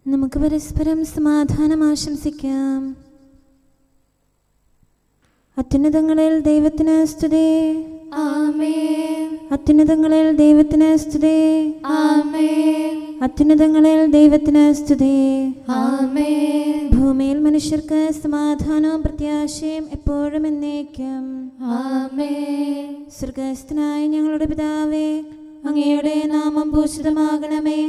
നമുക്ക് പരസ്പരം സമാധാനം ആശംസിക്കാം. അത്യുന്നതങ്ങളിൽ ദൈവത്തിന് സ്തുതി. ആമേൻ. അത്യുന്നതങ്ങളിൽ ദൈവത്തിന് സ്തുതി. ആമേൻ. അത്യുന്നതങ്ങളിൽ ദൈവത്തിന് സ്തുതി. ആമേൻ. ഭൂമിയിൽ മനുഷ്യർക്ക് സമാധാനവും പ്രത്യാശയും എപ്പോഴും എന്നേക്കും. ആമേൻ. സ്വർഗ്ഗസ്ഥനായ ഞങ്ങളുടെ പിതാവേ, അങ്ങയുടെ നാമം പൂജിതമാകണമേ.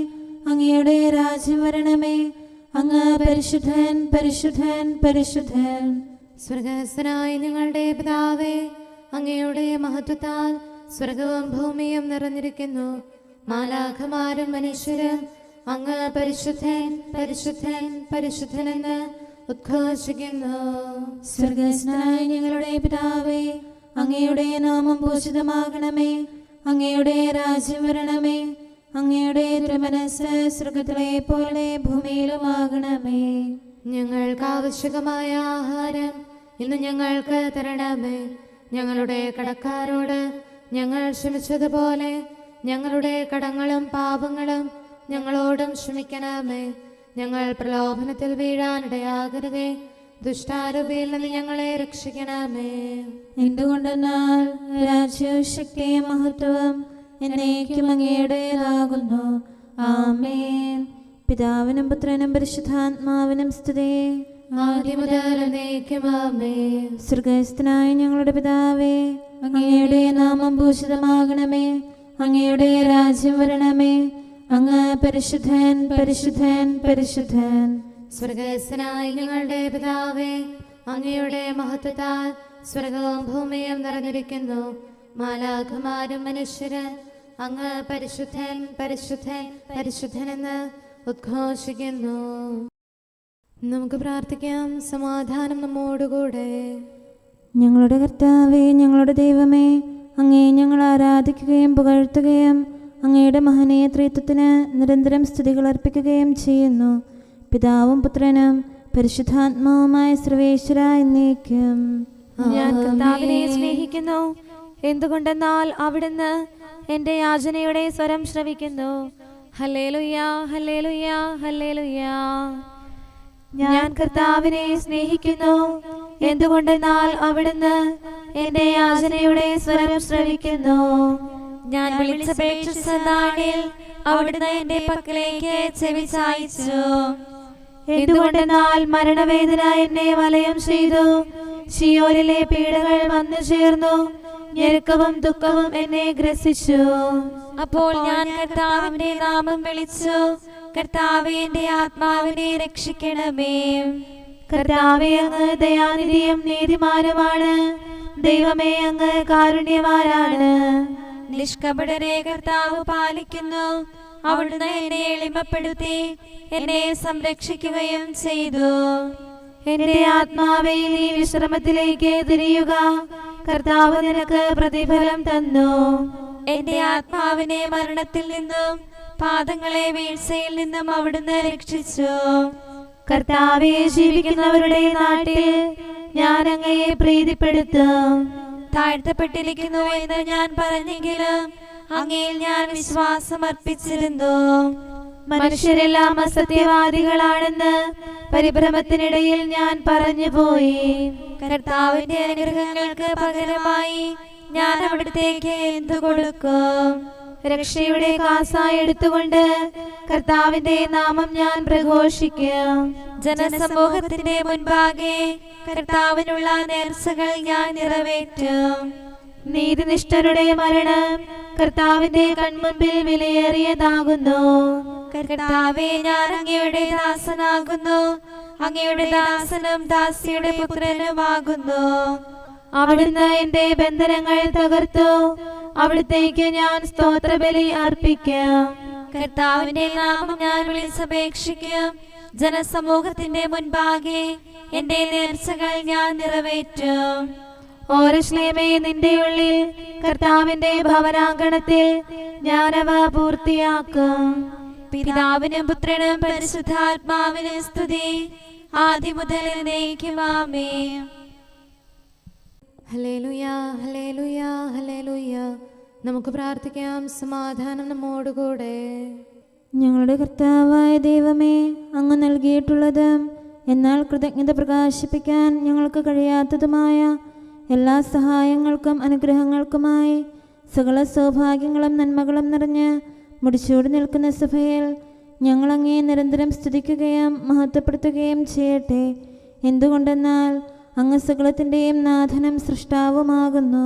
അങ്ങയുടെ രാജ്യം വരണമേ. അങ്ങ് പരിശുദ്ധൻ, പരിശുദ്ധൻ, പരിശുദ്ധൻ. സ്വർഗ്ഗസ്ഥനായ ഞങ്ങളുടെ പിതാവേ, അങ്ങയുടെ മഹത്വത്താൽ സ്വർഗവും ഭൂമിയും നിറഞ്ഞിരിക്കുന്നു. മാലാഖമാരും മനുഷ്യരും അങ്ങ് പരിശുദ്ധൻ, പരിശുദ്ധൻ, പരിശുദ്ധനെന്ന് ഉദ്ഘോഷിക്കുന്നു. സ്വർഗ്ഗസ്ഥനായ ഞങ്ങളുടെ പിതാവേ, അങ്ങയുടെ നാമം പൂജിതമാകണമേ. അങ്ങയുടെ രാജ്യം വരണമേ. അങ്ങയുടെ തിരുമനസ്സ് സ്വർഗ്ഗത്തിലെ പോലെ ഭൂമിയിലുമാകണമേ. ഞങ്ങൾക്ക് ആവശ്യമായ ആഹാരം ഇന്ന് ഞങ്ങൾക്ക് തരണമേ. ഞങ്ങളുടെ കടക്കാരോട് ഞങ്ങൾ ക്ഷമിച്ചതുപോലെ ഞങ്ങളുടെ കടങ്ങളും പാപങ്ങളും ഞങ്ങളോടും ക്ഷമിക്കണമേ. ഞങ്ങൾ പ്രലോഭനത്തിൽ വീഴാനിടയാകരുതേ. ദുഷ്ടാരൂപിയിൽ നിന്ന് ഞങ്ങളെ രക്ഷിക്കണമേ. എന്തുകൊണ്ടെന്നാൽ രാജ്യവും ശക്തിയും മഹത്വവും എന്നേക്കും അങ്ങയുടേതാകുന്നു. ആമേൻ. പിതാവിനും പുത്രനും പരിശുദ്ധാത്മാവിനും സ്തുതി. ആദ്യം മുതൽ എന്നേക്കും ആമേൻ. സ്വർഗ്ഗസ്ഥനായ ഞങ്ങളുടെ പിതാവേ, അങ്ങയുടെ നാമം പൂജിതമാകണമേ. അങ്ങയുടെ രാജ്യം വരണമേ. അങ്ങ് പരിശുദ്ധൻ, പരിശുദ്ധൻ, പരിശുദ്ധൻ. സ്വർഗ്ഗസ്ഥനായ ഞങ്ങളുടെ പിതാവേ, അങ്ങയുടെ മഹത്വത്താൽ സ്വർഗവും ഭൂമിയും നിറഞ്ഞിരിക്കുന്നു. മാലാഖമാരും മനുഷ്യരും അങ്ങ് പരിശുദ്ധൻ, പരിശുദ്ധൻ, പരിശുദ്ധനെന്ന് ഉദ്ഘോഷിക്കുന്നു. നമുക്ക് പ്രാർത്ഥിക്കാം. സമാധാനം നമ്മോടുകൂടെ. ഞങ്ങളുടെ കർത്താവേ, ഞങ്ങളുടെ ദൈവമേ, അങ്ങയെ ഞങ്ങൾ ആരാധിക്കുകയും പുകഴ്ത്തുകയും അങ്ങയുടെ മഹനീയ ത്രിത്വത്തിന് നിരന്തരം സ്തുതികൾ അർപ്പിക്കുകയും ചെയ്യുന്നു. പിതാവും പുത്രനും പരിശുദ്ധാത്മാവുമായ സർവേശ്വര എന്നേക്കും. ഞാൻ കർത്താവിനെ സ്നേഹിക്കുന്നു, എന്തുകൊണ്ടെന്നാൽ അവിടുന്ന് എൻ്റെ യാചനയുടെ സ്വരം ശ്രവിക്കുന്നു. ഹല്ലേലൂയാ, ഹല്ലേലൂയാ, ഹല്ലേലൂയാ. ഞാൻ കർത്താവിനെ സ്നേഹിക്കുന്നു, എന്തുകൊണ്ടെന്നാൽ അവിടുന്ന് എൻ്റെ യാചനയുടെ സ്വരം ശ്രവിക്കുന്നു. ഞാൻ വിളിച്ചപേക്ഷിച്ച നാളിൽ അവിടുന്ന് എൻ്റെ പക്കലേക്ക് ചെവി ചായിച്ചു. എന്തുകൊണ്ടെന്നാൽ മരണവേദന എന്നെ വലയം ചെയ്തു. ശിയോനിലെ പീഡകൾ വന്നു ചേർന്നു. ഞെരുക്കവും ദുഃഖവും എന്നെ ഗ്രസിച്ചു. അപ്പോൾ ഞാൻ കർത്താവിന്റെ നാമം വിളിച്ചു. കർത്താവേ, എൻ്റെ ആത്മാവിനെ രക്ഷിക്കണമേ. കർത്താവേ, അങ്ങ് ദയാനിധിയും നീതിമാനുമാണ്. ദൈവമേ, അങ്ങ് കാരുണ്യവാനാണ്. നിഷ്കപടരെ കർത്താവ് പാലിക്കുന്നു. അവിടുന്ന് എന്നെ എളിമപ്പെടുത്തി എന്നെ സംരക്ഷിക്കുകയും ചെയ്തു. എന്റെ ആത്മാവേ, നീ വിശ്രമത്തിലേക്ക് തിരിയുക. കർത്താവ് നിനക്ക് പ്രതിഫലം തന്നു. എന്റെ ആത്മാവിനെ മരണത്തിൽ നിന്നും പാദങ്ങളെ വീഴ്ചയിൽ നിന്നും അവിടുന്ന് രക്ഷിച്ചു. കർത്താവെ, ജീവിക്കുന്നവരുടെ നാട്ടിൽ ഞാൻ അങ്ങയെ പ്രീതിപ്പെടുത്തും. താഴ്ത്തപ്പെട്ടിരിക്കുന്നു എന്ന് ഞാൻ പറഞ്ഞെങ്കിലും അങ്ങയിൽ ഞാൻ വിശ്വാസം അർപ്പിച്ചിരുന്നു. മനുഷ്യരെല്ലാം അസത്യവാദികളാണെന്ന് പരിഭ്രമത്തിനിടയിൽ ഞാൻ പറഞ്ഞുപോയി. കർത്താവിന്റെ അനുഗ്രഹങ്ങൾക്ക് പകരമായി ഞാൻ അവിടത്തേക്ക് എന്തു കൊടുക്കും? രക്ഷയുടെ കാസായി എടുത്തുകൊണ്ട് കർത്താവിന്റെ നാമം ഞാൻ പ്രഘോഷിക്കും. ജനസമൂഹത്തിന്റെ മുൻപാകെ കർത്താവിനുള്ള നേർച്ചകൾ ഞാൻ നിറവേറ്റും. നീതിനിഷ്ഠരുടെ മരണം കർത്താവിന്റെ കൺമുൻപിൽ വിലയേറിയതാകുന്നു. കർത്താവേ, ഞാൻ അങ്ങയുടെ ദാസനാകുന്നു. അങ്ങയുടെ ദാസനും ദാസിയുടെ പുത്രനുമാകുന്നു. അവിടുന്ന് എന്റെ ബന്ധനങ്ങൾ തകർത്തു. അവിടുത്തേക്ക് ഞാൻ സ്തോത്രബലി അർപ്പിക്കും. കർത്താവിന്റെ നാമം ഞാൻ വിളിച്ചപേക്ഷിക്കും. ജനസമൂഹത്തിന്റെ മുൻപാകെ എന്റെ നേർച്ചകൾ ഞാൻ നിറവേറ്റും. ഓരശ്ലേമേ, നിന്റെ ഉള്ളിൽ കർത്താവിന്റെ ഭവനാങ്കണത്തിൽ ഞാനവ പൂർത്തിയാക്കും. പിതാവിനും പുത്രനും പരിശുദ്ധാത്മാവിനും സ്തുതി, ആദ്യം മുതൽ എന്നേക്കും. ആമേൻ. ഹല്ലേലൂയാ, ഹല്ലേലൂയാ, ഹല്ലേലൂയാ. നമുക്ക് പ്രാർത്ഥിക്കാം. സമാധാനം നമ്മോടുകൂടെ. ഞങ്ങളുടെ കർത്താവായ ദൈവമേ, അങ്ങ് നൽകിയിട്ടുള്ളതും എന്നാൽ കൃതജ്ഞത പ്രകാശിപ്പിക്കാൻ ഞങ്ങൾക്ക് കഴിയാത്തതുമായ എല്ലാ സഹായങ്ങൾക്കും അനുഗ്രഹങ്ങൾക്കുമായി സകല സൗഭാഗ്യങ്ങളും നന്മകളും നിറഞ്ഞ് മുടിച്ചൂടി നിൽക്കുന്ന സഭയിൽ ഞങ്ങളങ്ങേ നിരന്തരം സ്തുതിക്കുകയും മഹത്വപ്പെടുത്തുകയും ചെയ്യട്ടെ. എന്തുകൊണ്ടെന്നാൽ അങ്ങ് സകലത്തിൻ്റെയും നാഥനും സൃഷ്ടാവുമാകുന്നു.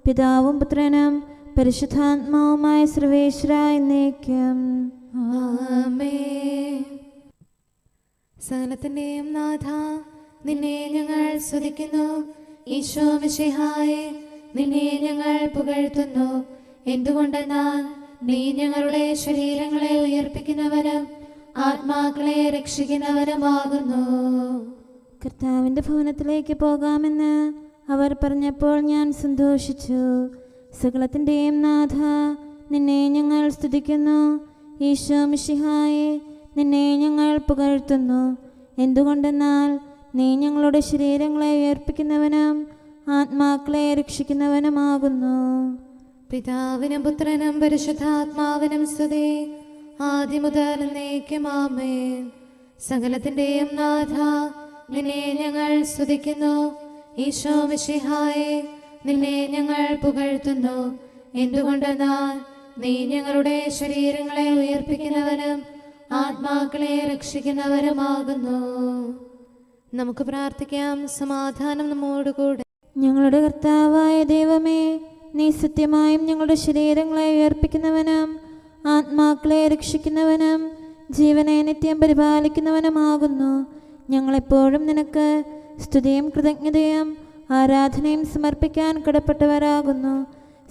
പിതാവും പുത്രനും പരിശുദ്ധാത്മാവുമായ സർവേശ്വര എന്നേക്കും. ആമേൻ. സകലത്തിന്റെയും നാഥ, നിന്നെ ഞങ്ങൾ സ്തുതിക്കുന്നു. ഈശോ മിശിഹായേ, നിന്നെ ഞങ്ങൾ പുകഴ്ത്തുന്നു. എന്തുകൊണ്ടെന്നാൽ നീ ഞങ്ങളുടെ ശരീരങ്ങളെ ഉയർപ്പിക്കുന്നവനും ആത്മാക്കളെ രക്ഷിക്കുന്നവനുമാകുന്നു. കർത്താവിൻ്റെ ഭവനത്തിലേക്ക് പോകാമെന്ന് അവർ പറഞ്ഞപ്പോൾ ഞാൻ സന്തോഷിച്ചു. സകലത്തിൻ്റെയും നാഥ, നിന്നെ ഞങ്ങൾ സ്തുതിക്കുന്നു. ഈശോ മിശിഹായേ, നിന്നെ ഞങ്ങൾ പുകഴ്ത്തുന്നു. എന്തുകൊണ്ടെന്നാൽ നീ ഞങ്ങളുടെ ശരീരങ്ങളെ ഉയർപ്പിക്കുന്നവനും ആത്മാക്കളെ രക്ഷിക്കുന്നവനുമാകുന്നു. പിതാവിനും പുത്രനും പരിശുദ്ധാത്മാവിനും സ്തുതി, ആദ്യം മുതൽ എന്നേക്കും ആമേൻ. സകലത്തിന്റെയും നാഥ, നിന്നെ ഞങ്ങൾ സ്തുതിക്കുന്നു. ഈശോ മിശിഹായേ, നിന്നെ ഞങ്ങൾ പുകഴ്ത്തുന്നു. എന്തുകൊണ്ടെന്നാൽ നീ ഞങ്ങളുടെ ശരീരങ്ങളെ ഉയർപ്പിക്കുന്നവനും ആത്മാക്കളെ രക്ഷിക്കുന്നവരുമാകുന്നു. നമുക്ക് പ്രാർത്ഥിക്കാം. സമാധാനം നമ്മോടുകൂടെ. ഞങ്ങളുടെ കർത്താവായ ദൈവമേ, നീ സത്യമായും ഞങ്ങളുടെ ശരീരങ്ങളെ ഉയർപ്പിക്കുന്നവനും ആത്മാക്കളെ രക്ഷിക്കുന്നവനും ജീവനെ നിത്യം പരിപാലിക്കുന്നവനുമാകുന്നു. ഞങ്ങളെപ്പോഴും നിനക്ക് സ്തുതിയും കൃതജ്ഞതയും ആരാധനയും സമർപ്പിക്കാൻ കടപ്പെട്ടവരാകുന്നു.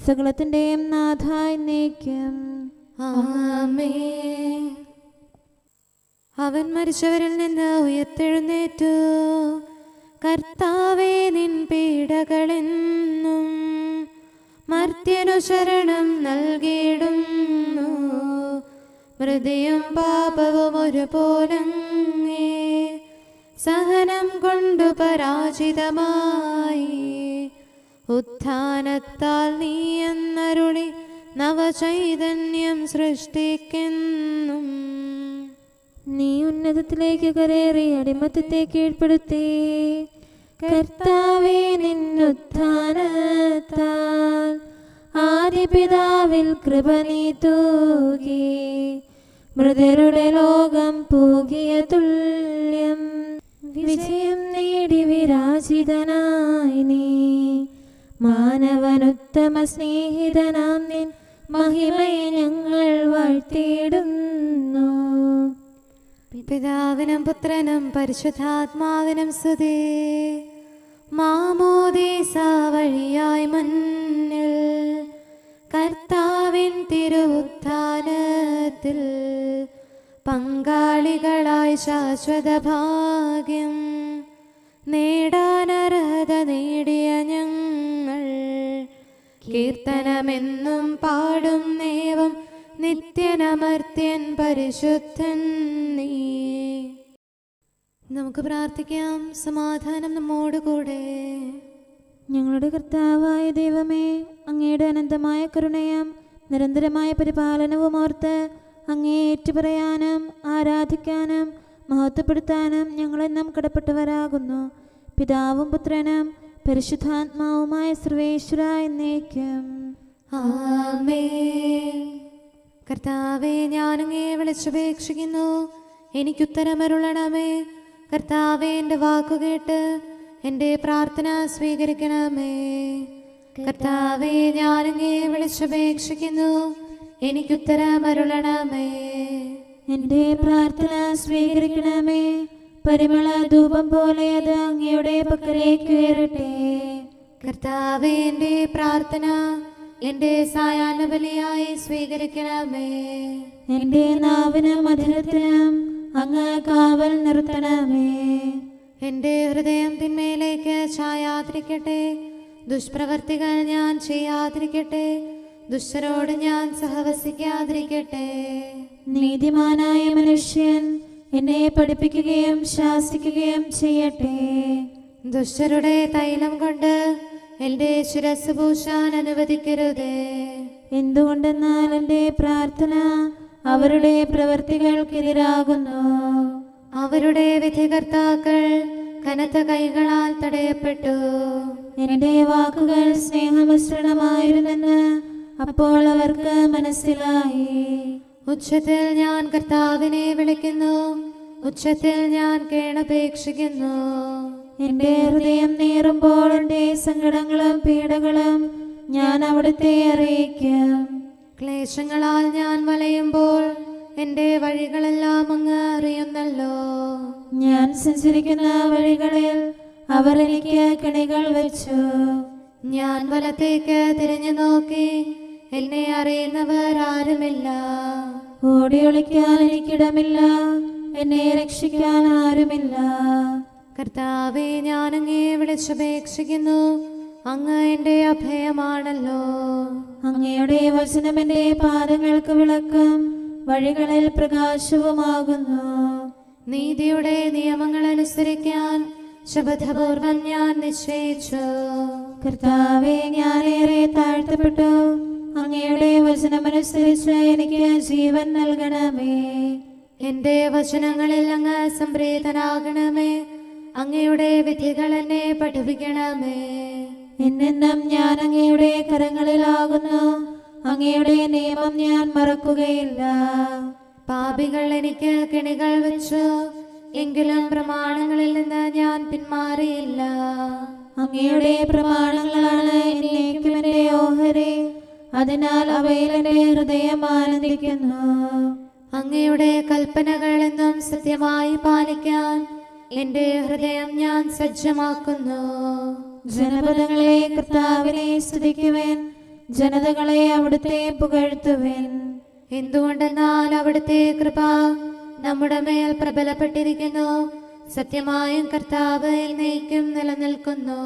സകലത്തിൻ്റെയും നാഥ എന്നേക്കും. ആമേൻ. അവൻ മരിച്ചവരിൽ നിന്ന് ഉയർത്തെഴുന്നേറ്റു. കർത്താവേ, നിൻ പീഡകളെന്നും മർത്യനു ശരണം നൽകിയിടുന്നു. മൃതിയും പാപവും ഒരുപോലങ്ങേ സഹനം കൊണ്ടു പരാജിതമായി. ഉത്ഥാനത്താൽ നീ എന്നരുളി നവചൈതന്യം സൃഷ്ടിക്കുന്നു. നീ ഉന്നതത്തിലേക്ക് കരേറി അടിമത്തത്തെ കീഴ്പ്പെടുത്തി. കർത്താവേ, നിന്നുത്ഥാനത്താൽ ആദിപിതാവിൽ കൃപ നീ തൂകി. മൃതരുടെ ലോകം പൂകിയ തുല്യം വിജയം നേടി വിരാജിതനായി നീ. മാനവനുത്തമ സ്നേഹിതനാം നിൻ മഹിമയെ ഞങ്ങൾ വാഴ്ത്തിയിടുന്നു. പിതാവിനും പുത്രനും പരിശുദ്ധാത്മാവിനും സ്തുതി. മാമോദീസ വഴിയായി മണ്ണിൽ കർത്താവിൻ തിരുവുത്ഥാനത്തിൽ പങ്കാളികളായി ശാശ്വത ഭാഗ്യം നേടാനർഹത നേടിയ ഞങ്ങൾ കീർത്തനമെന്നും പാടും നേവം നിത്യനമർത്യൻ പരിശുദ്ധൻ നീ. നമുക്ക് പ്രാർത്ഥിക്കാം. സമാധാനം നമ്മോടുകൂടെ. ഞങ്ങളുടെ കർത്താവായ ദൈവമേ, അങ്ങയുടെ അനന്തമായ കരുണയും നിരന്തരമായ പരിപാലനവും ഓർത്ത് അങ്ങേ ഏറ്റുപറയാനും ആരാധിക്കാനും മഹത്വപ്പെടുത്താനും ഞങ്ങളെന്നും കടപ്പെട്ടവരാകുന്നു. പിതാവും പുത്രനും പരിശുദ്ധാത്മാവുമായ സർവേശ്വര എന്നേക്കും. ആമേൻ. കർത്താവേ, ഞാനങ്ങേ വിളിച്ചപേക്ഷിക്കുന്നു, എനിക്കുത്തരമരുളണമേ. കർത്താവേ, എൻ്റെ വാക്കുകേട്ട് എൻ്റെ പ്രാർത്ഥന സ്വീകരിക്കണമേ. കർത്താവേ, ഞാനങ്ങേ വിളിച്ചപേക്ഷിക്കുന്നു, എനിക്കുത്തരമരുളണമേ. എൻ്റെ പ്രാർത്ഥന സ്വീകരിക്കണമേ. പരിമള ധൂപം പോലെ അത് അങ്ങയുടെ പക്കലേക്ക് ഉയരട്ടെ. കർത്താവേ, എൻ്റെ പ്രാർത്ഥന എൻ്റെ സായാഹ്നബലിയായി സ്വീകരിക്കണമേ. എൻ്റെ നാവിനും മധുരത്തിനും അങ്ങ് കാവൽ നിർത്തണമേ. എൻ്റെ ഹൃദയം തിന്മയിലേക്ക് ചായാതിരിക്കട്ടെ. ദുഷ്പ്രവർത്തികൾ ഞാൻ ചെയ്യാതിരിക്കട്ടെ. ദുഷ്ടരോട് ഞാൻ സഹവസിക്കാതിരിക്കട്ടെ. നീതിമാനായ മനുഷ്യൻ എന്നെ പഠിപ്പിക്കുകയും ശാസിക്കുകയും ചെയ്യട്ടെ. ദുഷ്ടരുടെ തൈലം കൊണ്ട് എൻ്റെ ശിരസ് പൂശാൻ അനുവദിക്കരുതേ. എന്തുകൊണ്ടെന്നാൽ എൻ്റെ പ്രാർത്ഥന അവരുടെ പ്രവൃത്തികൾക്കെതിരാകുന്നു. അവരുടെ വിധികർത്താക്കൾ കനത്ത കൈകളാൽ തടയപ്പെട്ടു. എന്റെ വാക്കുകൾ സ്നേഹമിശ്രണമായിരുന്നെന്ന് അപ്പോൾ അവർക്ക് മനസ്സിലായി. ഉച്ചത്തിൽ ഞാൻ കർത്താവിനെ വിളിക്കുന്നു, ഉച്ചത്തിൽ ഞാൻ കേണപേക്ഷിക്കുന്നു. എന്റെ ഹൃദയം നീറുമ്പോൾ എന്റെ സങ്കടങ്ങളും പീഡകളും ഞാൻ അവിടുത്തെ അറിയിക്കും. ക്ലേശങ്ങളാൽ ഞാൻ വലയുമ്പോൾ എന്റെ വഴികളെല്ലാം അങ്ങ് അറിയുന്നല്ലോ. ഞാൻ സഞ്ചരിക്കുന്ന വഴികളിൽ അവർ എനിക്ക് കെണികൾ വെച്ചു. ഞാൻ വലത്തേക്ക് തിരിഞ്ഞു നോക്കി, എന്നെ അറിയുന്നവർ ആരുമില്ല. ഓടി ഒളിക്കാൻ എനിക്കിടമില്ല, എന്നെ രക്ഷിക്കാൻ ആരുമില്ല. കർത്താവേ, ഞാൻ അങ്ങേ വിളിച്ചപേക്ഷിക്കുന്നു, അങ്ങ് എന്റെ അഭയമാണല്ലോ. അങ്ങയുടെ വചനം എന്റെ പാദങ്ങൾക്ക് വിളക്കും, വഴികളിൽ പ്രകാശവുമാകുന്നു. നീതിയുടെ നിയമങ്ങൾ അനുസരിക്കാൻ ശപഥപൂർവം ഞാൻ നിശ്ചയിച്ചു. കർത്താവേ, ഞാനേറെ താഴ്ത്തപ്പെട്ടു. അങ്ങയുടെ വചനമനുസരിച്ച് എനിക്ക് ജീവൻ നൽകണമേ. എന്റെ വചനങ്ങളിൽ അങ്ങ് സംപ്രീതനാകണമേ. അങ്ങയുടെ വിധികൾ എന്നെ പഠിപ്പിക്കണമേ. എന്നെന്നും ഞാൻ അങ്ങയുടെ കരങ്ങളിലാകുന്നു. അങ്ങയുടെ നിയമം ഞാൻ മറക്കുകയില്ല. പാപികൾ എനിക്ക് കെണികൾ വെച്ചു, എങ്കിലും പ്രമാണങ്ങളിൽ നിന്ന് ഞാൻ പിന്മാറിയില്ല. അങ്ങയുടെ പ്രമാണങ്ങളാണ് എന്നേക്കും എന്റെ ഓഹരി, അതിനാൽ അവയിൽ എന്റെ ഹൃദയം ആനന്ദിക്കുന്നു. അങ്ങയുടെ കൽപ്പനകൾ എന്നും സത്യമായി പാലിക്കാൻ എന്റെ ഹൃദയം ഞാൻ സജ്ജമാക്കുന്നു. ജനപദങ്ങളെ കർത്താവിനെ സ്തുതിക്കുവേൻ, ജനതകളെ അവിടുത്തെ പുകഴ്ത്തുവേൻ. എന്തുകൊണ്ടെന്നാൽ അവിടുത്തെ കൃപ നമ്മുടെ മേൽ പ്രബലപ്പെട്ടിരിക്കുന്നു. സത്യമായും കർത്താവ് എന്നേക്കും നിലനിൽക്കുന്നു.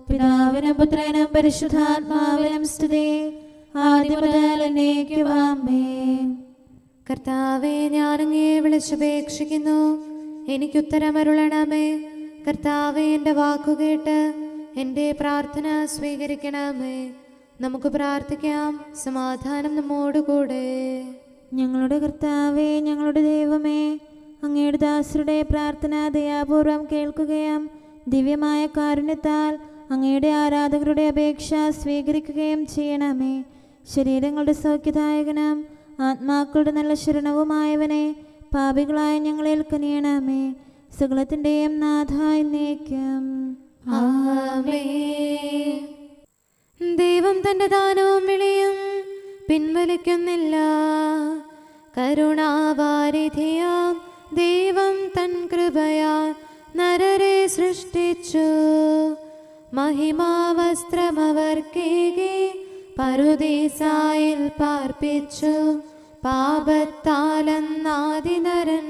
പിതാവിനും പുത്രനും പരിശുദ്ധാത്മാവിനും സ്തുതി, ആദ്യം മുതൽ എന്നേക്കും ആമേൻ. കർത്താവെ, ഞാൻ അങ്ങേ വിളിച്ചപേക്ഷിക്കുന്നു, എനിക്കുത്തരമരുളണമേ. കർത്താവെ, എൻ്റെ വാക്കുകേട്ട് എൻ്റെ പ്രാർത്ഥന സ്വീകരിക്കണമേ. നമുക്ക് പ്രാർത്ഥിക്കാം. സമാധാനം നമ്മോടുകൂടെ. ഞങ്ങളുടെ കർത്താവേ, ഞങ്ങളുടെ ദൈവമേ, അങ്ങയുടെ ദാസരുടെ പ്രാർത്ഥന ദയാപൂർവം കേൾക്കുകയും ദിവ്യമായ കാരുണ്യത്താൽ അങ്ങയുടെ ആരാധകരുടെ അപേക്ഷ സ്വീകരിക്കുകയും ചെയ്യണമേ. ശരീരങ്ങളുടെ സൗഖ്യദായകനും ആത്മാക്കളുടെ നല്ല ശരണവുമായവനെ, പാപികളായ ഞങ്ങളിൽ കനിയണമേ. സകലത്തിൻ്റെയും നാഥായി എന്നേക്കും ആമേൻ. ദൈവം തന്റെ ദാനവും വിളിയും പിൻവലിക്കുന്നില്ല. കരുണാവാരിധിയാം ദൈവം തൻ കൃപയാൽ നരരെ സൃഷ്ടിച്ചു. മഹിമാവസ്ത്രമവർക്കേകി പറുദീസായിൽ പാർപ്പിച്ചു. പാപത്താലെന്നാദിനരൻ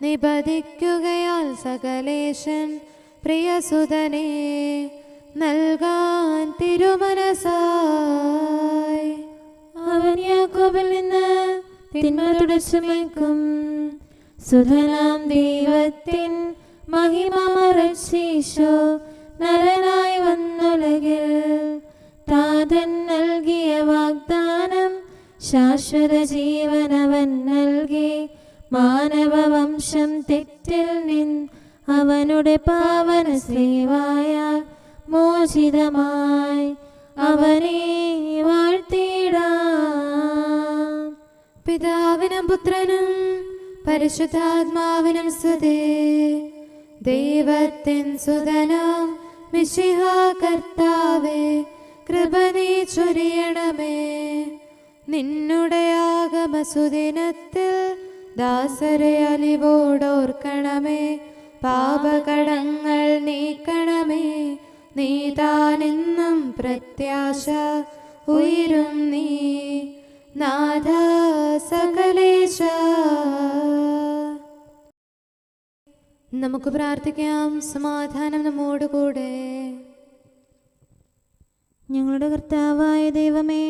നിബദിക്കുകയാൽ സകലേശൻ പ്രിയസുതനെ നൽകാൻ തിരുമനസായി. അവൻ യാക്കോബിൽ നിന്ന് തിന്മ തുടച്ചു നീക്കും. സുധനാം ദൈവത്തിൻ മഹിമ മറച്ചീശോ നരനായി വന്നുലകിൽ. താതൻ നൽകിയ വാഗ്ദാനം ശാശ്വത ജീവനവൻ നൽകി. മാനവവംശം തെറ്റിൽ നിന്ന് അവനുടെ പാവന സേവായ മോചിതമായി അവനെ വാഴ്ത്തിടാം. പിതാവിനും പുത്രനും പരിശുദ്ധാത്മാവിനും സ്തുതി. ദൈവത്തിൻ സുതനാം മിശിഹാ കർത്താവേ, കൃപ നീ ചൊരിയണമേ. നിന്നുടെ ആഗമസുദിനത്തിൽ ദാസരെ അലിവോടോർക്കണമേ. പാപകടങ്ങൾ നീക്കണമേ. നീതാനെന്നും പ്രത്യാശ ഉയരും നീ നാഥ സകലേശ. നമുക്ക് പ്രാർത്ഥിക്കാം. സമാധാനം നമ്മോടുകൂടെ. ഞങ്ങളുടെ കർത്താവായ ദൈവമേ,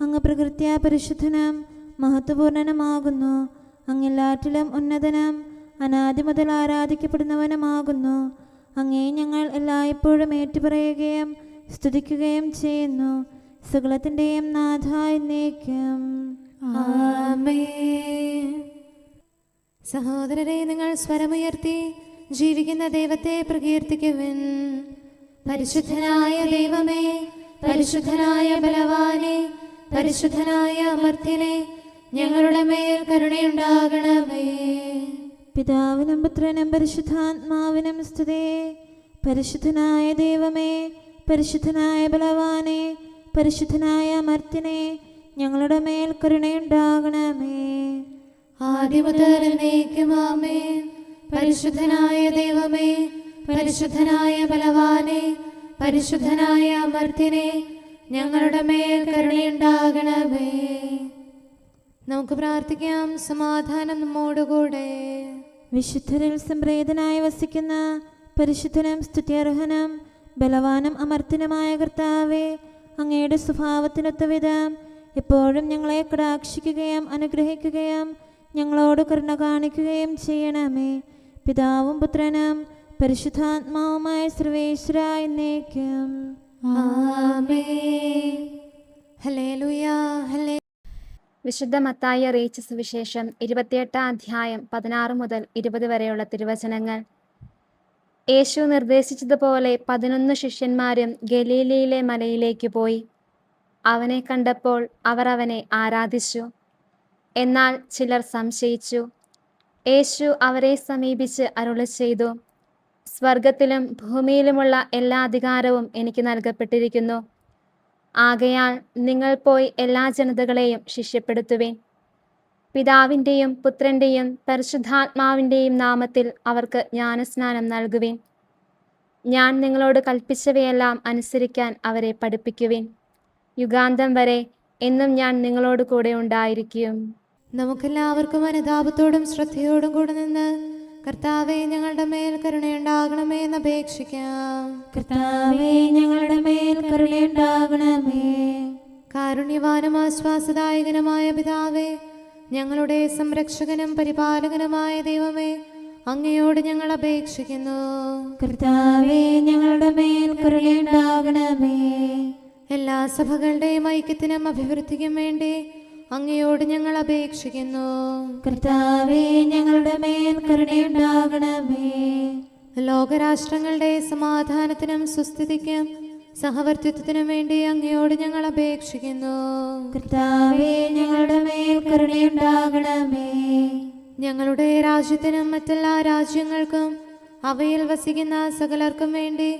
അങ്ങ് പ്രകൃത്യാ പരിശുദ്ധനും മഹത്വപൂർണനുമാകുന്നു. അങ്ങെല്ലാറ്റിലും ഉന്നതനും അനാദി മുതൽ ആരാധിക്കപ്പെടുന്നവനുമാകുന്നു. അങ്ങേ ഞങ്ങൾ എല്ലായ്പ്പോഴും ഏറ്റുപറയുകയും സ്തുതിക്കുകയും ചെയ്യുന്നു. സകലത്തിൻ്റെയും നാഥായി എന്നേക്കും ആമേൻ. സഹോദരരെ, നിങ്ങൾ സ്വരമുയർത്തി ജീവിക്കുന്ന ദൈവത്തെ പ്രകീർത്തിക്കുവിൻ. പരിശുദ്ധനായ ദൈവമേ, പരിശുദ്ധനായ ബലവാനെ, പരിശുദ്ധനായ അമർത്യനെ, ഞങ്ങളുടെ മേൽ കരുണയുണ്ടാകണമേ. പിതാവിനും പുത്രനും പരിശുദ്ധാത്മാവിനും സ്തുതി. പരിശുദ്ധനായ ദൈവമേ, പരിശുദ്ധനായ ബലവാനെ, പരിശുദ്ധനായ അമർത്യനെ, ഞങ്ങളുടെ മേൽ കരുണയുണ്ടാകണമേ. ആദിമുതൽ എന്നേക്കും ആമേൻ. പരിശുദ്ധനായ ദൈവമേ, പരിശുദ്ധനായ ബലവാനെ, പരിശുദ്ധനായ അമർത്യനെ, ഞങ്ങളുടെ മേൽ കരുണയുണ്ടാകണമേ. നമുക്ക് പ്രാർത്ഥിക്കാം. സമാധാനം നമ്മോടുകൂടെ. വിശുദ്ധരിൽ സംപ്രീതനായി വസിക്കുന്ന പരിശുദ്ധനും സ്തുത്യർഹനും ബലവാനും അമർത്യനുമായ കർത്താവേ, അങ്ങയുടെ സ്വഭാവത്തിനൊത്ത വിധം എപ്പോഴും ഞങ്ങളെ കടാക്ഷിക്കുകയും അനുഗ്രഹിക്കുകയും ഞങ്ങളോട് കരുണ കാണിക്കുകയും ചെയ്യണമേ. പിതാവും പുത്രനും പരിശുദ്ധാത്മാവുമായ സർവേശ്വര എന്നേക്കും ആമേൻ. ഹല്ലേലൂയ, ഹല്ലേലൂയ. വിശുദ്ധ മത്തായി അറിയിച്ച സുവിശേഷം 28 അധ്യായം 16 മുതൽ 20 വരെയുള്ള തിരുവചനങ്ങൾ. യേശു നിർദ്ദേശിച്ചതുപോലെ 11 ശിഷ്യന്മാരും ഗലീലയിലെ മലയിലേക്ക് പോയി. അവനെ കണ്ടപ്പോൾ അവർ അവനെ ആരാധിച്ചു. എന്നാൽ ചിലർ സംശയിച്ചു. യേശു അവരെ സമീപിച്ച് അരുളിച്ചെയ്തു, സ്വർഗത്തിലും ഭൂമിയിലുമുള്ള എല്ലാ അധികാരവും എനിക്ക് നൽകപ്പെട്ടിരിക്കുന്നു. ആകയാൽ നിങ്ങൾ പോയി എല്ലാ ജനതകളെയും ശിഷ്യപ്പെടുത്തുവിൻ. പിതാവിൻ്റെയും പുത്രൻ്റെയും പരിശുദ്ധാത്മാവിൻ്റെയും നാമത്തിൽ അവർക്ക് ജ്ഞാനസ്നാനം നൽകുവിൻ. ഞാൻ നിങ്ങളോട് കൽപ്പിച്ചവയെല്ലാം അനുസരിക്കാൻ അവരെ പഠിപ്പിക്കുവിൻ. യുഗാന്തം വരെ എന്നും ഞാൻ നിങ്ങളോട് കൂടെ ഉണ്ടായിരിക്കും. നമുക്കെല്ലാവർക്കും അനുതാപത്തോടും ശ്രദ്ധയോടും കൂടെ നിന്ന് കർത്താവേ, ഞങ്ങളുടെ മേൽ കരുണയുണ്ടാകണമേ എന്ന് അപേക്ഷിക്കാം. കർത്താവേ, ഞങ്ങളുടെ മേൽ കരുണയുണ്ടാകണമേ. കാരുണ്യവാനും ആശ്വാസദായകനുമായ പിതാവേ, ഞങ്ങളുടെ സംരക്ഷകനും പരിപാലകനുമായ ദൈവമേ, അങ്ങയോട് ഞങ്ങൾ അപേക്ഷിക്കുന്നു. കർത്താവേ, ഞങ്ങളുടെ മേൽ കരുണയുണ്ടാകണമേ. എല്ലാ സഭകളുടെയും ഐക്യത്തിനും അഭിവൃദ്ധിക്കും വേണ്ടി അങ്ങയോട് ഞങ്ങൾ അപേക്ഷിക്കുന്നു. കർത്താവേ, ഞങ്ങളുടെ മേൽ കരുണയുണ്ടാകണമേ. ലോകരാഷ്ട്രങ്ങളുടെ സമാധാനത്തിനും സുസ്ഥിതിക്കും സഹവർത്തിത്വത്തിനും വേണ്ടി അങ്ങയോട് ഞങ്ങൾ അപേക്ഷിക്കുന്നു. കർത്താവേ, ഞങ്ങളുടെ മേൽ കരുണയുണ്ടാകണമേ. ഞങ്ങളുടെ രാജ്യത്തിനും മറ്റെല്ലാ രാജ്യങ്ങൾക്കും അവയിൽ വസിക്കുന്ന സകലർക്കും വേണ്ടി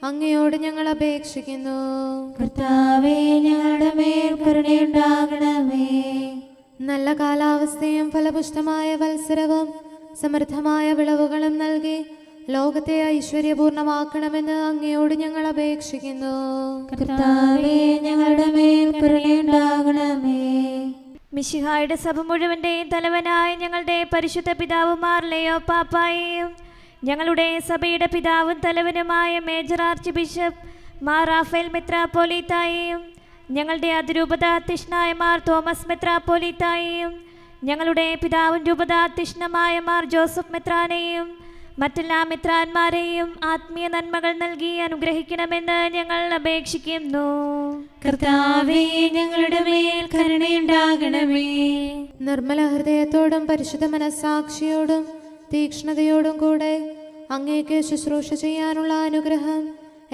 അങ്ങയോട് ഞങ്ങൾ അപേക്ഷിക്കുന്നു. കർത്താവേ, ഞങ്ങളുടെ മേൽ കരുണയുണ്ടാകണമേ. നല്ല കാലാവസ്ഥയും ഫലപുഷ്ടമായ വത്സരവും സമൃദ്ധമായ വിളവുകളും നൽകി ലോകത്തെ ഐശ്വര്യപൂർണമാക്കണമെന്ന് അങ്ങയോട് ഞങ്ങൾ അപേക്ഷിക്കുന്നു. കർത്താവേ, ഞങ്ങളുടെ മേൽ കരുണയുണ്ടാകണമേ. മിശിഹായുടെ സഭ മുഴുവൻ്റെയും തലവനായ ഞങ്ങളുടെ പരിശുദ്ധ പിതാവുമാർ ലെയോ പാപ്പായെയും ഞങ്ങളുടെ സഭയുടെ പിതാവും തലവനുമായ major archbishop Mar Raphael മെത്രാപ്പോലീത്തായെയും ഞങ്ങളുടെ അതിരൂപതാധ്യക്ഷനായ മാർ തോമസ് മെത്രാപ്പോലീത്തായെയും ഞങ്ങളുടെ പിതാവും രൂപതാധ്യക്ഷനുമായ മാർ ജോസഫ് മെത്രാനെയും മറ്റെല്ലാ മെത്രാന്മാരെയും ആത്മീയ നന്മകൾ നൽകി അനുഗ്രഹിക്കണമെന്ന് ഞങ്ങൾ അപേക്ഷിക്കുന്നു. കർത്താവേ, ഞങ്ങളുടെ മേൽ കരുണയുണ്ടാകണമേ. നിർമ്മല ഹൃദയത്തോടും പരിശുദ്ധ മനസ്സാക്ഷിയോടും തീക്ഷ്ണതയോടും കൂടെ അങ്ങേക്ക് ശുശ്രൂഷ ചെയ്യാനുള്ള അനുഗ്രഹം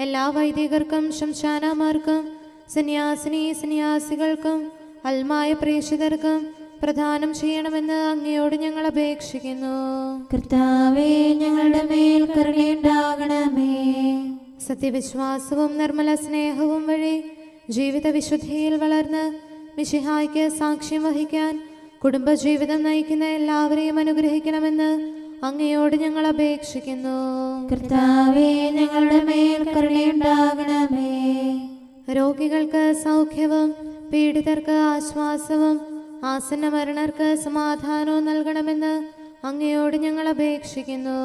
എല്ലാ വൈദികർക്കും ശംശാനമാർക്കും സന്യാസികൾക്കും അൽമായ പ്രേക്ഷിതർക്കും പ്രദാനം ചെയ്യണമെന്ന് അങ്ങയോട് ഞങ്ങൾ അപേക്ഷിക്കുന്നു. കർത്താവേ, ഞങ്ങളുടെ മേൽ കരുണയുണ്ടാകണമേ. സത്യവിശ്വാസവും നിർമ്മല സ്നേഹവും വഴി ജീവിത വിശുദ്ധിയിൽ വളർന്ന് മിശിഹായ്ക്ക് സാക്ഷ്യം വഹിക്കാൻ കുടുംബജീവിതം നയിക്കുന്ന എല്ലാവരെയും അനുഗ്രഹിക്കണമെന്ന് അങ്ങയോട് ഞങ്ങൾ അപേക്ഷിക്കുന്നു. കർത്താവേ, ഞങ്ങളുടെ മേൽ കരുണയുണ്ടാകണമേ. രോഗികൾക്ക് സൗഖ്യവും പീഡിതർക്ക് ആശ്വാസവും ആസന്ന മരണർക്ക് സമാധാനവും നൽകണമെന്ന് അങ്ങയോട് ഞങ്ങൾ അപേക്ഷിക്കുന്നു.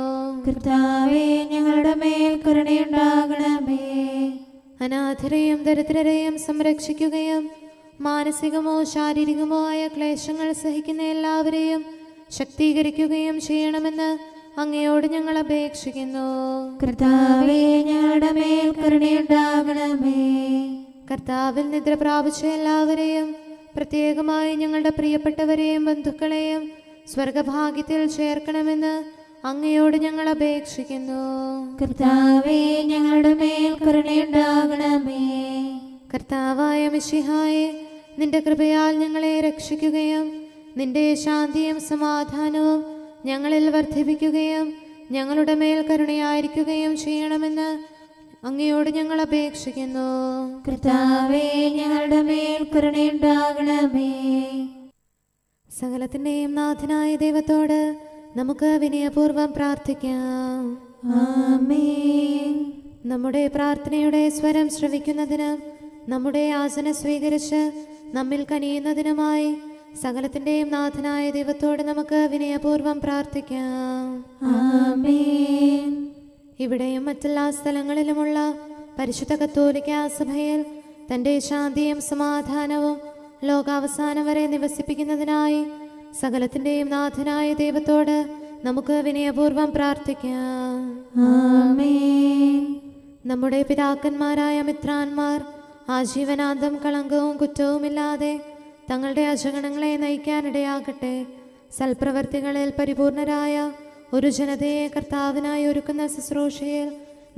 കർത്താവേ, ഞങ്ങളുടെ മേൽ കരുണയുണ്ടാകണമേ. അനാഥരെയും ദരിദ്രരെയും സംരക്ഷിക്കുകയും മാനസികമോ ശാരീരികമോ ആയ ക്ലേശങ്ങൾ സഹിക്കുന്ന എല്ലാവരെയും ശക്തീകരിക്കുകയും ചെയ്യണമെന്ന് അങ്ങയോട് ഞങ്ങൾ അപേക്ഷിക്കുന്നു. കർത്താവേ, ഞങ്ങളുടെ മേൽ കരുണയുണ്ടാകണമേ. കർത്താവിൽ നിദ്ര പ്രാപിച്ച എല്ലാവരെയും പ്രത്യേകമായി ഞങ്ങളുടെ പ്രിയപ്പെട്ടവരെയും ബന്ധുക്കളെയും സ്വർഗഭാഗ്യത്തിൽ ചേർക്കണമെന്ന് അങ്ങയോട് ഞങ്ങൾ അപേക്ഷിക്കുന്നു. കർത്താവേ ഞങ്ങളുടെ മേൽ കരുണയുണ്ടാകണമേ. കർത്താവായ മിശിഹായെ, നിന്റെ കൃപയാൽ ഞങ്ങളെ രക്ഷിക്കുകയും നിന്റെ ശാന്തിയും സമാധാനവും ഞങ്ങളിൽ വർദ്ധിപ്പിക്കുകയും ഞങ്ങളുടെ മേൽ കരുണയായിരിക്കുകയും ചെയ്യണമെന്ന് അങ്ങയോട് ഞങ്ങൾ അപേക്ഷിക്കുന്നു. കർത്താവേ ഞങ്ങളുടെ മേൽ കരുണയുണ്ടാകണമേ. സകലത്തിൻ്റെയും നാഥനായ ദൈവത്തോട് നമുക്ക് വിനയപൂർവ്വം പ്രാർത്ഥിക്കാം. ആമേൻ. നമ്മുടെ പ്രാർത്ഥനയുടെ സ്വരം ശ്രവിക്കുന്നതിനും നമ്മുടെ യാചന സ്വീകരിച്ച് നമ്മിൽ കനിയുന്നതിനുമായി സകലത്തിൻ്റെയും നാഥനായ ദൈവത്തോട് നമുക്ക് വിനയപൂർവ്വം പ്രാർത്ഥിക്കാം. ആമേൻ. ഇവിടെയും മറ്റെല്ലാ സ്ഥലങ്ങളിലുമുള്ള പരിശുദ്ധ കത്തോലിക്കാ സഭയിൽ തൻ്റെ ശാന്തിയും സമാധാനവും ലോകാവസാനം വരെ നിവസിപ്പിക്കുന്നതിനായി സകലത്തിൻ്റെയും നാഥനായ ദൈവത്തോട് നമുക്ക് വിനയപൂർവ്വം പ്രാർത്ഥിക്കാം. ആമേൻ. നമ്മുടെ പിതാക്കന്മാരായ മിത്രാന്മാർ ആജീവനാന്തം കളങ്കവും കുറ്റവുമില്ലാതെ തങ്ങളുടെ അജഗണങ്ങളെ നയിക്കാനിടയാകട്ടെ. സൽപ്രവർത്തികളിൽ പരിപൂർണരായ ഒരു ജനതയെ കർത്താവിനായി ഒരുക്കുന്ന ശുശ്രൂഷയിൽ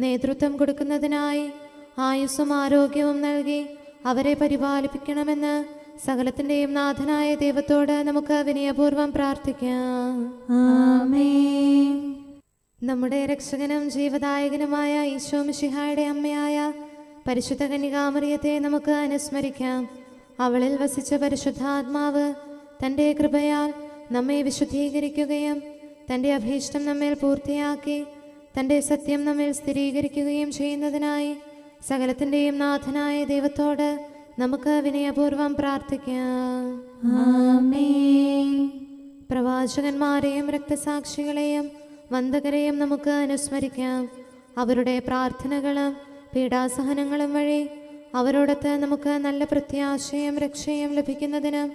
നേതൃത്വം കൊടുക്കുന്നതിനായി ആയുസ്സും ആരോഗ്യവും നൽകി അവരെ പരിപാലിപ്പിക്കണമെന്ന് സകലത്തിൻ്റെയും നാഥനായ ദൈവത്തോട് നമുക്ക് വിനയപൂർവ്വം പ്രാർത്ഥിക്കാം. ആമേൻ. നമ്മുടെ രക്ഷകനും ജീവദായകനുമായ ഈശോ മിശിഹായുടെ അമ്മയായ പരിശുദ്ധ കന്യകാമറിയത്തെ നമുക്ക് അനുസ്മരിക്കാം. അവളിൽ വസിച്ച പരിശുദ്ധാത്മാവ് തൻ്റെ കൃപയാൽ നമ്മെ വിശുദ്ധീകരിക്കുകയും തൻ്റെ അഭീഷ്ടം നമ്മിൽ പൂർത്തിയാക്കി തൻ്റെ സത്യം നമ്മിൽ സ്ഥിരീകരിക്കുകയും ചെയ്യുന്നതിനായി സകലത്തിൻ്റെയും നാഥനായ ദൈവത്തോട് നമുക്ക് വിനയപൂർവ്വം പ്രാർത്ഥിക്കാം. ആമേൻ. പ്രവാചകന്മാരെയും രക്തസാക്ഷികളെയും വന്ദകരെയും നമുക്ക് അനുസ്മരിക്കാം. അവരുടെ പ്രാർത്ഥനകളും പീഡാസഹനങ്ങളും വഴി അവരോടൊത്ത് നമുക്ക് നല്ല പ്രത്യാശയും രക്ഷയും ലഭിക്കുന്നതിനും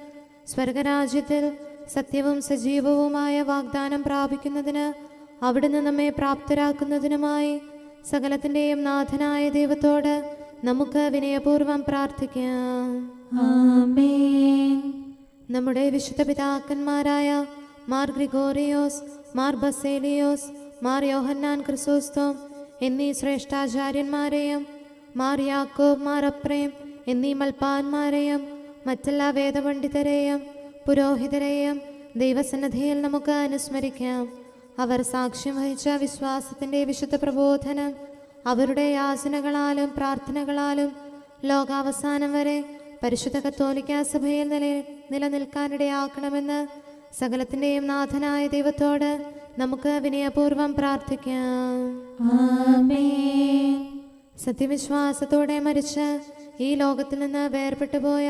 സ്വർഗരാജ്യത്തിൽ സത്യവും സജീവവുമായ വാഗ്ദാനം പ്രാപിക്കുന്നതിന് അവിടുന്ന് നമ്മെ പ്രാപ്തരാക്കുന്നതിനുമായി സകലത്തിൻ്റെയും നാഥനായ ദൈവത്തോട് നമുക്ക് വിനയപൂർവ്വം പ്രാർത്ഥിക്കാം. ആമേൻ. നമ്മുടെ വിശുദ്ധ പിതാക്കന്മാരായ മാർ ഗ്രിഗോറിയോസ്, മാർ ബസേലിയോസ്, മാർ യോഹന്നാൻ ക്രിസോസ്തോം എന്നീ ശ്രേഷ്ഠാചാര്യന്മാരെയും മാർ യാക്കോബ്, മാർ അപ്രേം എന്നീ മൽപ്പാന്മാരെയും മറ്റെല്ലാ വേദപണ്ഡിതരെയും പുരോഹിതരെയും ദൈവസന്നിധിയിൽ നമുക്ക് അനുസ്മരിക്കാം. അവർ സാക്ഷ്യം വഹിച്ച വിശ്വാസത്തിൻ്റെ വിശുദ്ധ പ്രബോധനം അവരുടെ യാചനകളാലും പ്രാർത്ഥനകളാലും ലോകാവസാനം വരെ പരിശുദ്ധ കത്തോലിക്കാ സഭയിൽ നിലനിൽക്കാനിടയാക്കണമെന്ന് സകലത്തിൻ്റെയും നാഥനായ ദൈവത്തോട് നമുക്ക് വിനയപൂർവ്വം പ്രാർത്ഥിക്കാം. ആമേൻ. സത്യവിശ്വാസത്തോടെ മരിച്ച് ഈ ലോകത്തിൽ നിന്ന് വേർപെട്ടു പോയ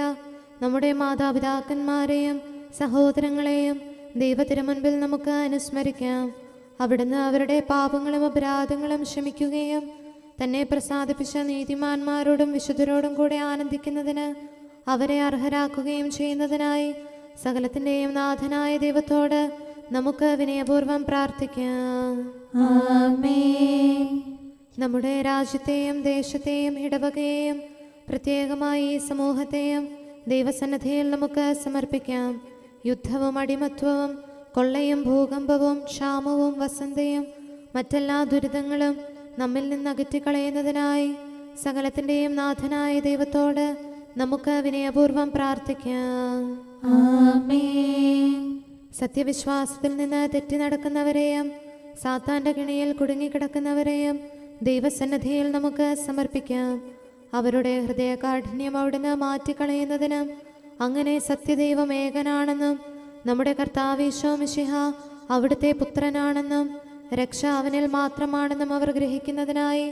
നമ്മുടെ മാതാപിതാക്കന്മാരെയും സഹോദരങ്ങളെയും ദൈവത്തിരുമുൻപിൽ നമുക്ക് അനുസ്മരിക്കാം. അവിടുന്ന് അവരുടെ പാപങ്ങളും അപരാധങ്ങളും ക്ഷമിക്കുകയും തന്നെ പ്രസാദിപ്പിച്ച നീതിമാന്മാരോടും വിശുദ്ധരോടും കൂടെ ആനന്ദിക്കുന്നതിന് അവരെ അർഹരാക്കുകയും ചെയ്യുന്നതിനായി സകലത്തിൻ്റെയും നാഥനായ ദൈവത്തോട് നമുക്ക് വിനയപൂർവ്വം പ്രാർത്ഥിക്കാം. ആമേൻ. നമ്മുടെ രാജ്യത്തെയും ദേശത്തെയും ഇടവകയെയും പ്രത്യേകമായി ഈ സമൂഹത്തെയും ദൈവസന്നിധിയിൽ നമുക്ക് സമർപ്പിക്കാം. യുദ്ധവും അടിമത്വവും കൊള്ളയും ഭൂകമ്പവും ക്ഷാമവും വസന്തയും മറ്റെല്ലാ ദുരിതങ്ങളും നമ്മിൽ നിന്ന് അകറ്റിക്കളയുന്നതിനായി സകലത്തിൻ്റെയും നാഥനായ ദൈവത്തോട് നമുക്ക് വിനയപൂർവ്വം പ്രാർത്ഥിക്കാം. ആമേൻ. സത്യവിശ്വാസത്തിൽ നിന്ന് തെറ്റി നടക്കുന്നവരെയും സാത്താൻ്റെ കിണിയിൽ കുടുങ്ങിക്കിടക്കുന്നവരെയും ദൈവസന്നിധിയിൽ നമുക്ക് സമർപ്പിക്കാം. അവരുടെ ഹൃദയകാഠിന്യം അവിടുന്ന് മാറ്റിക്കളയുന്നതിനും അങ്ങനെ സത്യദൈവം ഏകനാണെന്നും നമ്മുടെ കർത്താവ് ഈശോ മിശിഹ അവിടുത്തെ പുത്രനാണെന്നും രക്ഷ അവനിൽ മാത്രമാണെന്നും അവർ ഗ്രഹിക്കുന്നതിനായി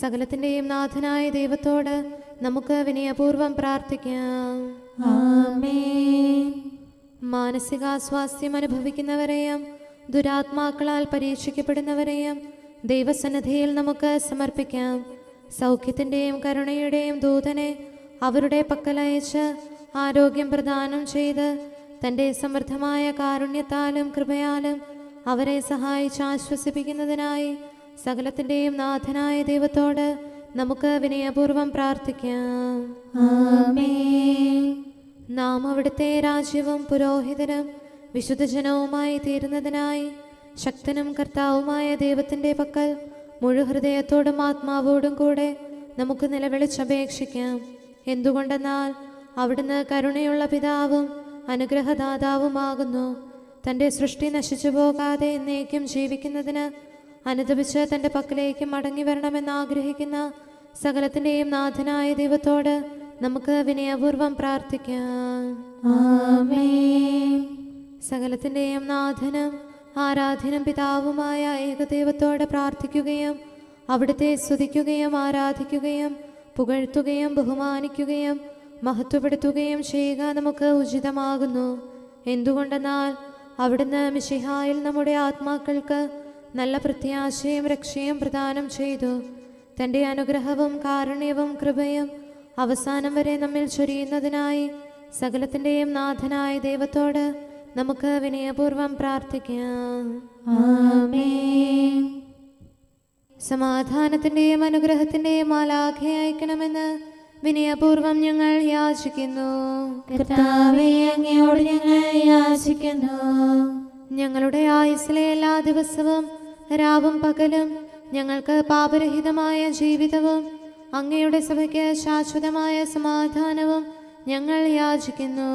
സകലത്തിൻ്റെയും നാഥനായ ദൈവത്തോട് നമുക്ക് വിനയപൂർവ്വം പ്രാർത്ഥിക്കാം. ആമേൻ. മാനസികാസ്വാസ്ഥ്യം അനുഭവിക്കുന്നവരെയും ദുരാത്മാക്കളാൽ പരീക്ഷിക്കപ്പെടുന്നവരെയും ദൈവസന്നിധിയിൽ നമുക്ക് സമർപ്പിക്കാം. സൗഖ്യത്തിൻ്റെയും കരുണയുടെയും ദൂതനെ അവരുടെ പക്കലയച്ച് ആരോഗ്യം പ്രദാനം ചെയ്ത് തൻ്റെ സമൃദ്ധമായ കാരുണ്യത്താലും കൃപയാലും അവരെ സഹായിച്ച് ആശ്വസിപ്പിക്കുന്നതിനായി സകലത്തിൻ്റെയും നാഥനായ ദൈവത്തോട് നമുക്ക് വിനയപൂർവ്വം പ്രാർത്ഥിക്കാം. ആമേൻ. നാം അവിടുത്തെ രാജ്യവും പുരോഹിതരും വിശുദ്ധജനവുമായി തീരുന്നതിനായി ശക്തനും കർത്താവുമായ ദൈവത്തിൻ്റെ പക്കൽ മുഴുഹൃദയത്തോടും ആത്മാവോടും കൂടെ നമുക്ക് നിലവിളിച്ചപേക്ഷിക്കാം. എന്തുകൊണ്ടെന്നാൽ അവിടുന്ന് കരുണയുള്ള പിതാവും അനുഗ്രഹദാതാവുമാകുന്നു. തൻ്റെ സൃഷ്ടി നശിച്ചു പോകാതെ എന്നേക്കും ജീവിക്കുന്നതിന് അനുദപിച്ച് തൻ്റെ പക്കലേക്ക് മടങ്ങി വരണമെന്ന് ആഗ്രഹിക്കുന്ന സകലത്തിൻ്റെയും നാഥനായ ദൈവത്തോട് നമുക്ക് വിനയപൂർവ്വം പ്രാർത്ഥിക്കാം. ആമേൻ. സകലത്തിൻ്റെയും നാഥനും ആരാധ്യനും പിതാവുമായ ഏകദൈവത്തോട് പ്രാർത്ഥിക്കുകയും അവിടുത്തെ സ്തുതിക്കുകയും ആരാധിക്കുകയും പുകഴ്ത്തുകയും ബഹുമാനിക്കുകയും മഹത്വപ്പെടുത്തുകയും ചെയ്യുക നമുക്ക് ഉചിതമാകുന്നു. എന്തുകൊണ്ടെന്നാൽ അവിടുന്ന് മിശിഹായിൽ നമ്മുടെ ആത്മാക്കൾക്ക് നല്ല പ്രത്യാശയും രക്ഷയും പ്രദാനം ചെയ്തു. തൻ്റെ അനുഗ്രഹവും കാരുണ്യവും കൃപയും അവസാനം വരെ നമ്മിൽ ചൊരിയുന്നതിനായി സകലത്തിൻ്റെയും നാഥനായ ദൈവത്തോട് നമുക്ക് വിനയപൂർവ്വം പ്രാർത്ഥിക്കാം. ആമേൻ. സമാധാനത്തിൻ്റെയും അനുഗ്രഹത്തിൻ്റെയും മാലാഖയെ അയക്കണമെന്ന് വിനയപൂർവ്വം ഞങ്ങൾ യാചിക്കുന്നു. കർത്താവേ, അങ്ങയോട് ഞങ്ങൾ യാചിക്കുന്നു. ഞങ്ങളുടെ ആയുസ്സിലെ എല്ലാ ദിവസവും രാവും പകലും ഞങ്ങൾക്ക് പാപരഹിതമായ ജീവിതവും അങ്ങയുടെ സഭയ്ക്ക് ശാശ്വതമായ സമാധാനവും ഞങ്ങൾ യാചിക്കുന്നു.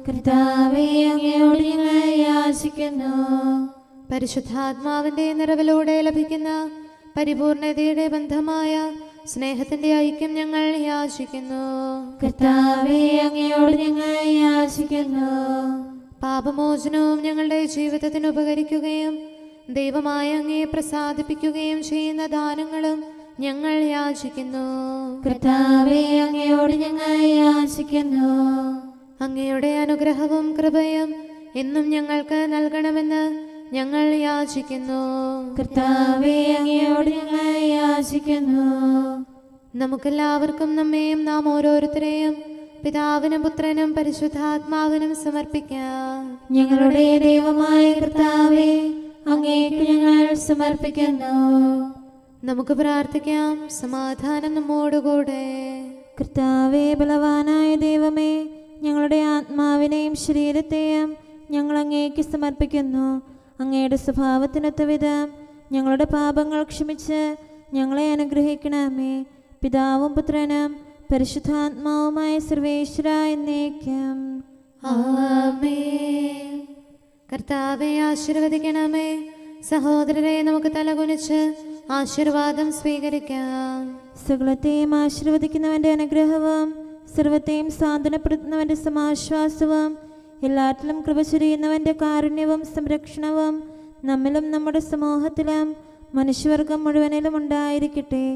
കർത്താവേ, അങ്ങയോട് ഞങ്ങൾ യാചിക്കുന്നു. പരിശുദ്ധാത്മാവിൻ്റെ നിറവിലൂടെ ലഭിക്കുന്ന പരിപൂർണതയുടെ ബന്ധമായ സ്നേഹത്തിൻ്റെ ഐക്യം ഞങ്ങൾ യാചിക്കുന്നു. കർത്താവേ, അങ്ങയോട് ഞങ്ങൾ യാചിക്കുന്നു. പാപമോചനവും ഞങ്ങളുടെ ജീവിതത്തിന് ഉപകരിക്കുകയും ദൈവമായ അങ്ങയെ പ്രസാദിപ്പിക്കുകയും ചെയ്യുന്ന ദാനങ്ങളും ഞങ്ങൾ യാചിക്കുന്നു. കർത്താവേ, അങ്ങയോട് ഞങ്ങൾ യാചിക്കുന്നു. അങ്ങയുടെ അനുഗ്രഹവും കൃപയും എന്നും ഞങ്ങൾക്ക് നൽകണമെന്ന് ഞങ്ങൾ യാചിക്കുന്നു. കർത്താവേ, അങ്ങയോട് ഞങ്ങൾ യാചിക്കുന്നു. നമുക്കെല്ലാവർക്കും നമ്മെയും നാം ഓരോരുത്തരെയും പിതാവിനും പുത്രനും പരിശുദ്ധാത്മാവിനും സമർപ്പിക്കാം. ഞങ്ങളുടെ ദൈവമായ കർത്താവേ, അങ്ങേക്ക് ഞങ്ങൾ സമർപ്പിക്കുന്നു. നമുക്ക് പ്രാർത്ഥിക്കാം. സമാധാനം നമ്മോടുകൂടെ. കർത്താവേ, ബലവാനായ ദൈവമേ, ഞങ്ങളുടെ ആത്മാവിനെയും ശരീരത്തെയും ഞങ്ങൾ അങ്ങേക്ക് സമർപ്പിക്കുന്നു. അങ്ങയുടെ സ്വഭാവത്തിനൊത്ത വിധം ഞങ്ങളുടെ പാപങ്ങൾ ക്ഷമിച്ച് ഞങ്ങളെ അനുഗ്രഹിക്കണമേ. പിതാവും പുത്രനും പരിശുദ്ധാത്മാവുമായ സർവേശ്വര എന്നേക്കും. ആമേൻ. കർത്താവെ ആശീർവദിക്കണമേ. സഹോദരരെ, നമുക്ക് തലകുനിച്ച് ആശീർവാദം സ്വീകരിക്കാം. സകലത്തെയും ആശീർവദിക്കുന്നവന്റെ അനുഗ്രഹവും സർവത്തെയും സാന്ത്വനപ്പെടുത്തുന്നവന്റെ സമാശ്വാസവും എല്ലാറ്റിലും കൃപ ചൊരിയുന്നവന്റെ കാരുണ്യവും സംരക്ഷണവും നമ്മിലും നമ്മുടെ സമൂഹത്തിലും മനുഷ്യവർഗം മുഴുവനിലും ഉണ്ടായിരിക്കട്ടെ,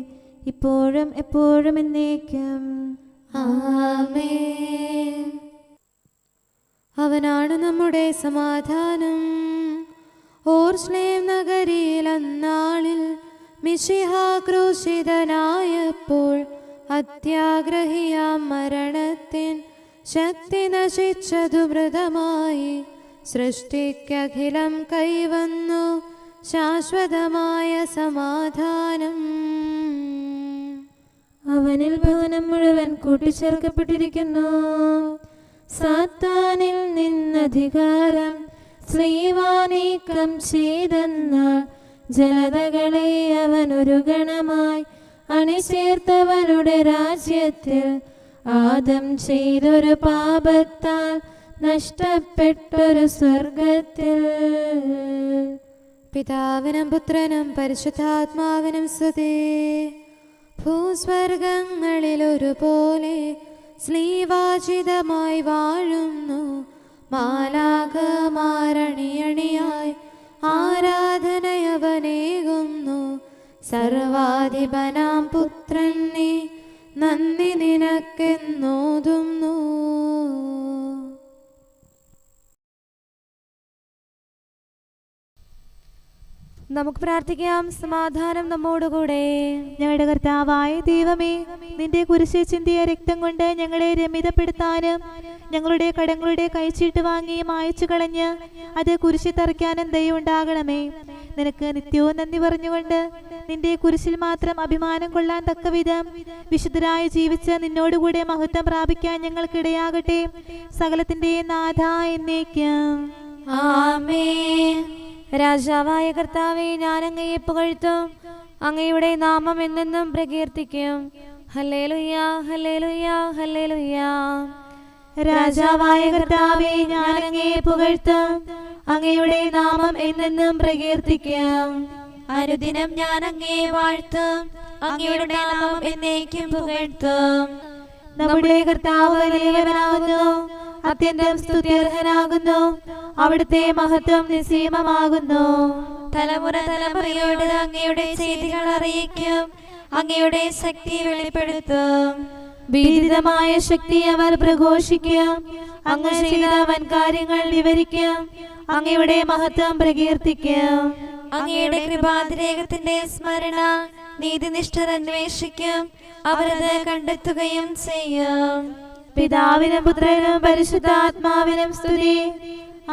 ഇപ്പോഴും എപ്പോഴും എന്നേക്കും. ആമേൻ. അവനാണ് നമ്മുടെ സമാധാനം. ഓർശ്ലേം നഗരിയിൽ അന്നാളിൽ മിശിഹാ ക്രൂശിതനായപ്പോൾ അത്യാഗ്രഹിയാം മരണത്തിൻ ശക്തി നശിച്ചതു മൃതമായി സൃഷ്ടിക്കഖിലം കൈവന്നു ശാശ്വതമായ സമാധാനം. അവനിൽ ഭവനം മുഴുവൻ കൂട്ടിച്ചേർക്കപ്പെട്ടിരിക്കുന്നു. സാത്താനിൽ നിന്നധികാരം ശ്രീവാനീക്കം ചെയ്തെന്നാൽ ജനതകളെ അവൻ ഒരു ഗണമായി അണിചേർത്തവനുടെ രാജ്യത്തിൽ ആദം ചെയ്തൊരു പാപത്താൽ നഷ്ടപ്പെട്ടൊരു സ്വർഗത്തിൽ. പിതാവിനും പുത്രനും പരിശുദ്ധാത്മാവിനും സ്തുതി. ഭൂസ്വർഗങ്ങളിലൊരുപോലെ സ്ലീവാചിതമായി വാഴുന്നു മാലാഖമാരണിയണിയായി ആരാധനയവനേകുന്നു. സർവാധിപനാം പുത്രൻ നീ നന്ദി നിനക്കെന്നോതുന്നു. നമുക്ക് പ്രാർത്ഥിക്കാം. സമാധാനം നമ്മോടുകൂടെ. ഞങ്ങളുടെ കർത്താവായ ദൈവമേ, നിന്റെ കുരിശിൽ ചിന്തിയ രക്തം കൊണ്ട് ഞങ്ങളെ രമിതപ്പെടുത്താനും ഞങ്ങളുടെ കടങ്ങളുടെ കൈച്ചീട്ട് വാങ്ങി മായച്ചു കളഞ്ഞ് അത് കുരിശിൽ തറയ്ക്കാനും ദയവുണ്ടാകണമേ. നിനക്ക് നിത്യവും നന്ദി പറഞ്ഞുകൊണ്ട് നിന്റെ കുരിശിൽ മാത്രം അഭിമാനം കൊള്ളാൻ തക്കവിധം വിശുദ്ധരായി ജീവിച്ച് നിന്നോടുകൂടെ മഹത്വം പ്രാപിക്കാൻ ഞങ്ങൾക്കിടയാകട്ടെ. സകലത്തിൻ്റെയും നാഥ എന്നേക്കും. ആമേൻ. രാജാവായ കർത്താവെ, ഞാൻ അങ്ങയെ പുകഴ്ത്തും. അങ്ങയുടെ നാമം എന്നെന്നും പ്രകീർത്തിക്കും. ഹല്ലേലൂയ, ഹല്ലേലൂയ, ഹല്ലേലൂയ. രാജാവായ കർത്താവേ, ഞാൻ അങ്ങയെ പുകഴ്ത്തും. അങ്ങയുടെ നാമം എന്നെന്നും പ്രകീർത്തിക്കും. അനുദിനം ഞാൻ അങ്ങയെ വാഴ്ത്തും. അങ്ങയുടെ നാമം എന്നേക്കും പുകഴ്ത്തും. നമ്മുടെ കർത്താവ് വലിയവനാകുന്നു, അത്യന്തം സ്തുത്യർഹനാകുന്നു. അവിടുത്തെ മഹത്വം നിസ്സീമമാകുന്നു. തലമുറ തലമുറയോട് അങ്ങയുടെ ചെയ്തികൾ അറിയിക്കും. അങ്ങയുടെ ശക്തി വെളിപ്പെടുത്തും. ഭീതിതമായ ശക്തി അവർ പ്രഘോഷിക്കും. അങ്ങ് ചെയ്ത വൻ കാര്യങ്ങൾ വിവരിക്കും. അങ്ങയുടെ മഹത്വം പ്രകീർത്തിക്കും. അങ്ങയുടെ കൃപാതിരേകത്തിന്റെ സ്മരണ നീതിനിഷ്ഠർ അന്വേഷിക്കും. അവരത് കണ്ടെത്തുകയും ചെയ്യും. പിതാവിനും പുത്രനും പരിശുദ്ധാത്മാവിനും സ്തുതി,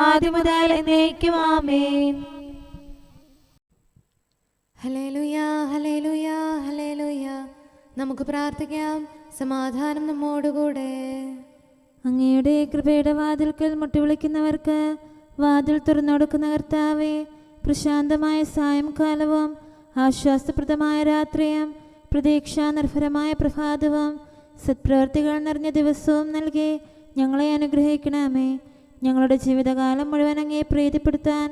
ആദ്യം മുതൽ എന്നേക്കും. ആമേൻ. ഹല്ലേലൂയ, ഹല്ലേലൂയ, ഹല്ലേലൂയ. നമുക്ക് പ്രാർത്ഥിക്കാം. സമാധാനം നമ്മോടുകൂടെ. അങ്ങയുടെ കൃപയുടെ വാതിൽക്കൽ മുട്ടിവിളിക്കുന്നവർക്ക് വാതിൽ തുറന്നുകൊടുക്കുന്ന കർത്താവേ, പ്രശാന്തമായ സായംകാലവും ആശ്വാസപ്രദമായ രാത്രിയും പ്രതീക്ഷാനിർഭരമായ പ്രഭാതവും സത്പ്രവർത്തികൾ നിറഞ്ഞ ദിവസവും നൽകി ഞങ്ങളെ അനുഗ്രഹിക്കണമേ. ഞങ്ങളുടെ ജീവിതകാലം മുഴുവൻ അങ്ങയെ പ്രീതിപ്പെടുത്താൻ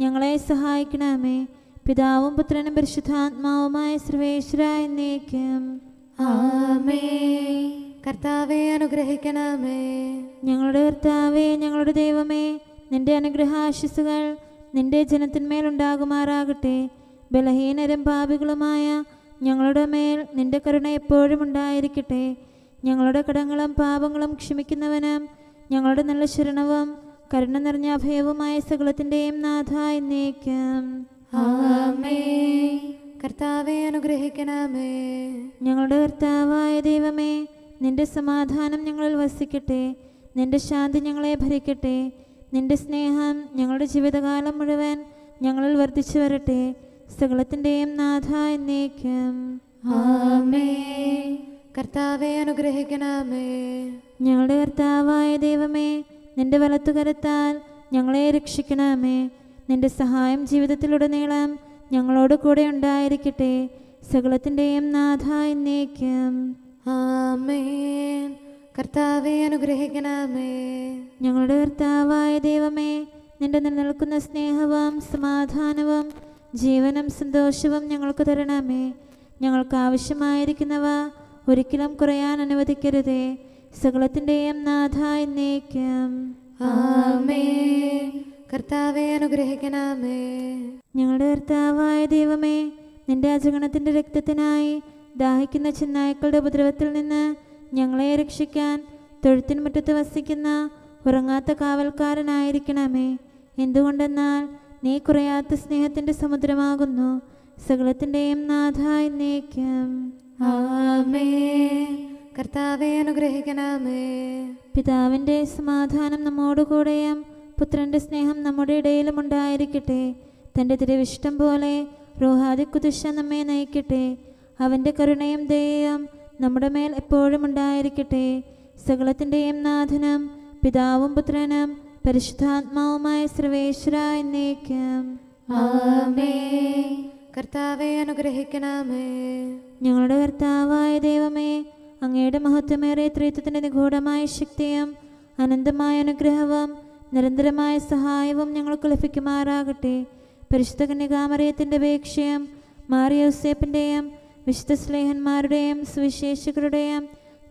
ഞങ്ങളെ സഹായിക്കണമേ. പിതാവും പുത്രനും പരിശുദ്ധാത്മാവുമായ സർവേശ്വര എന്നേക്കും. ആമേൻ. കർത്താവേ, അനുഗ്രഹിക്കണമേ. ഞങ്ങളുടെ കർത്താവേ, ഞങ്ങളുടെ ദൈവമേ, നിന്റെ അനുഗ്രഹാശിസുകൾ നിന്റെ ജനത്തിന്മേലുണ്ടാകുമാറാകട്ടെ. ബലഹീനരും പാപികളുമായ ഞങ്ങളുടെ മേൽ നിന്റെ കരുണ എപ്പോഴും ഉണ്ടായിരിക്കട്ടെ. ഞങ്ങളുടെ കടങ്ങളും പാപങ്ങളും ക്ഷമിക്കുന്നവനും ഞങ്ങളുടെ നല്ല ശരണവും കരുണ നിറഞ്ഞ അഭയവുമായ സകലത്തിൻ്റെയും നാഥ എന്നേക്കും. ആമേൻ. കർത്താവേ, അനുഗ്രഹിക്കണമേ. ഞങ്ങളുടെ കർത്താവായ ദൈവമേ, നിന്റെ സമാധാനം ഞങ്ങളിൽ വസിക്കട്ടെ. നിന്റെ ശാന്തി ഞങ്ങളെ ഭരിക്കട്ടെ. നിന്റെ സ്നേഹം ഞങ്ങളുടെ ജീവിതകാലം മുഴുവൻ ഞങ്ങളിൽ വർദ്ധിച്ചു വരട്ടെ. സകലത്തിൻ്റെയും നാഥ എന്നേക്കും. ആമേൻ. കർത്താവേ, അനുഗ്രഹിക്കണമേ. ഞങ്ങളുടെ കർത്താവായ ദൈവമേ, നിന്റെ വലത്തുകരത്താൽ ഞങ്ങളെ രക്ഷിക്കണമേ. നിന്റെ സഹായം ജീവിതത്തിലുടനീളം ഞങ്ങളോട് കൂടെ ഉണ്ടായിരിക്കട്ടെ. സകലത്തിൻ്റെയും നാഥ എന്നേക്കും. ആമേൻ. കർത്താവേ, അനുഗ്രഹിക്കണമേ. ഞങ്ങളുടെ കർത്താവായ ദൈവമേ, നിന്റെ നിലനിൽക്കുന്ന സ്നേഹവും സമാധാനവും ജീവനും സന്തോഷവും ഞങ്ങൾക്ക് തരണമേ. ഞങ്ങൾക്ക് ആവശ്യമായിരിക്കുന്നവ ഒരിക്കലും കുറയാൻ അനുവദിക്കരുതേ. സകലത്തിൻ്റെയും നാഥ എന്നേക്കും. ആമേൻ. കർത്താവേ, അനുഗ്രഹിക്കണമേ. ഞങ്ങളുടെ കർത്താവായ ദൈവമേ, നിന്റെ അജഗണത്തിൻ്റെ രക്തത്തിനായി ദാഹിക്കുന്ന ചെന്നായ്ക്കളുടെ ഉപദ്രവത്തിൽ നിന്ന് ഞങ്ങളെ രക്ഷിക്കാൻ തൊഴുത്തിൻ മുറ്റത്ത് വസിക്കുന്ന ഉറങ്ങാത്ത കാവൽക്കാരനായിരിക്കണമേ. എന്തുകൊണ്ടെന്നാൽ നീ കുറയാത്ത സ്നേഹത്തിൻ്റെ സമുദ്രമാകുന്നു. സകലത്തിൻ്റെയും നാഥ എന്നേക്കും. ആമേൻ. കർത്താവേ, അനുഗ്രഹിക്കണമേ. പിതാവിൻ്റെ സമാധാനം നമ്മോടുകൂടെയും പുത്രൻ്റെ സ്നേഹം നമ്മുടെ ഇടയിലും ഉണ്ടായിരിക്കട്ടെ. തൻ്റെ തിരുവിഷ്ടം പോലെ റൂഹാദിക്കുദിശ നമ്മെ നയിക്കട്ടെ. അവൻ്റെ കരുണയും ദയയും നമ്മുടെ മേൽ എപ്പോഴും ഉണ്ടായിരിക്കട്ടെ. സകലത്തിൻ്റെയും നാഥനും പിതാവും പുത്രനും പരിശുദ്ധാത്മാവുമായ സർവേശ്വര എന്നേക്കും. ആമേൻ. കർത്താവേ, അനുഗ്രഹിക്കണമേ. ഞങ്ങളുടെ കർത്താവായ ദൈവമേ, അങ്ങയുടെ മഹത്വമേറിയ ത്രിത്വത്തിൻ്റെ നിഗൂഢമായ ശക്തിയും അനന്തമായ അനുഗ്രഹവും നിരന്തരമായ സഹായവും ഞങ്ങൾക്ക് ലഭിക്കുമാറാകട്ടെ. പരിശുദ്ധ കന്യകാമറിയത്തിൻ്റെ അപേക്ഷയും മാറിയോസേപ്പിൻ്റെയും വിശുദ്ധ സ്ലേഹന്മാരുടെയും സുവിശേഷകരുടെയും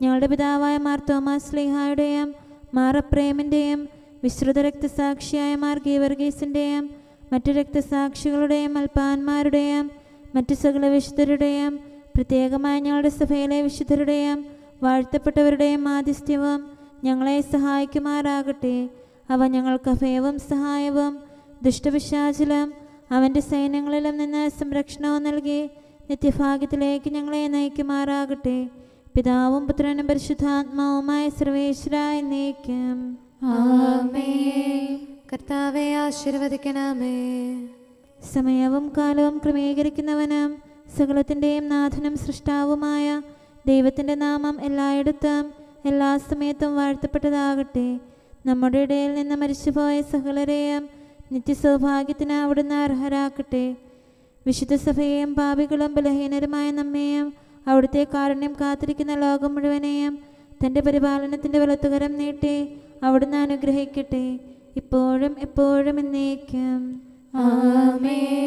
ഞങ്ങളുടെ പിതാവായ മാർ തോമാസ് സ്ലീഹായുടെയും മാർ അപ്രേമിൻ്റെയും വിശ്രുത രക്തസാക്ഷിയായ മാർ ഗീവർഗീസിൻ്റെയും മറ്റു രക്തസാക്ഷികളുടെയും അൽപ്പാന്മാരുടെയും മറ്റു സകല വിശുദ്ധരുടെയും പ്രത്യേകമായ ഞങ്ങളുടെ സഭയിലെ വിശുദ്ധരുടെയും വാഴ്ത്തപ്പെട്ടവരുടെയും മാധ്യസ്ഥ്യവും ഞങ്ങളെ സഹായിക്കുമാറാകട്ടെ. അവ ഞങ്ങൾക്ക് അഭയവും സഹായവും ദുഷ്ടപിശാചിലും അവൻ്റെ സൈന്യങ്ങളിലും നിന്ന് സംരക്ഷണവും നൽകി നിത്യഭാഗ്യത്തിലേക്ക് ഞങ്ങളെ നയിക്കുമാറാകട്ടെ. പിതാവും പുത്രനും പരിശുദ്ധാത്മാവുമായ സർവേശ്വര എന്നേക്കും. ആമേൻ. കർത്താവേ, ആശീർവദിക്കണമേ. സമയവും കാലവും ക്രമീകരിക്കുന്നവനും സകലത്തിൻ്റെയും നാഥനും സൃഷ്ടാവുമായ ദൈവത്തിൻ്റെ നാമം എല്ലായിടത്തും എല്ലാ സമയത്തും വാഴ്ത്തപ്പെട്ടതാകട്ടെ. നമ്മുടെ ഇടയിൽ നിന്ന് മരിച്ചുപോയ സകലരെയും നിത്യസൗഭാഗ്യത്തിന് അവിടുന്ന് അർഹരാക്കട്ടെ. വിശുദ്ധ സഭയെയും പാപികളും ബലഹീനരുമായ നമ്മെയും അവിടുത്തെ കാരുണ്യം കാത്തിരിക്കുന്ന ലോകം മുഴുവനെയും തൻ്റെ പരിപാലനത്തിൻ്റെ വലത്തുകരം നീട്ടി അവിടുന്ന് അനുഗ്രഹിക്കട്ടെ, ഇപ്പോഴും എപ്പോഴും എന്നേക്കും. ആമേൻ.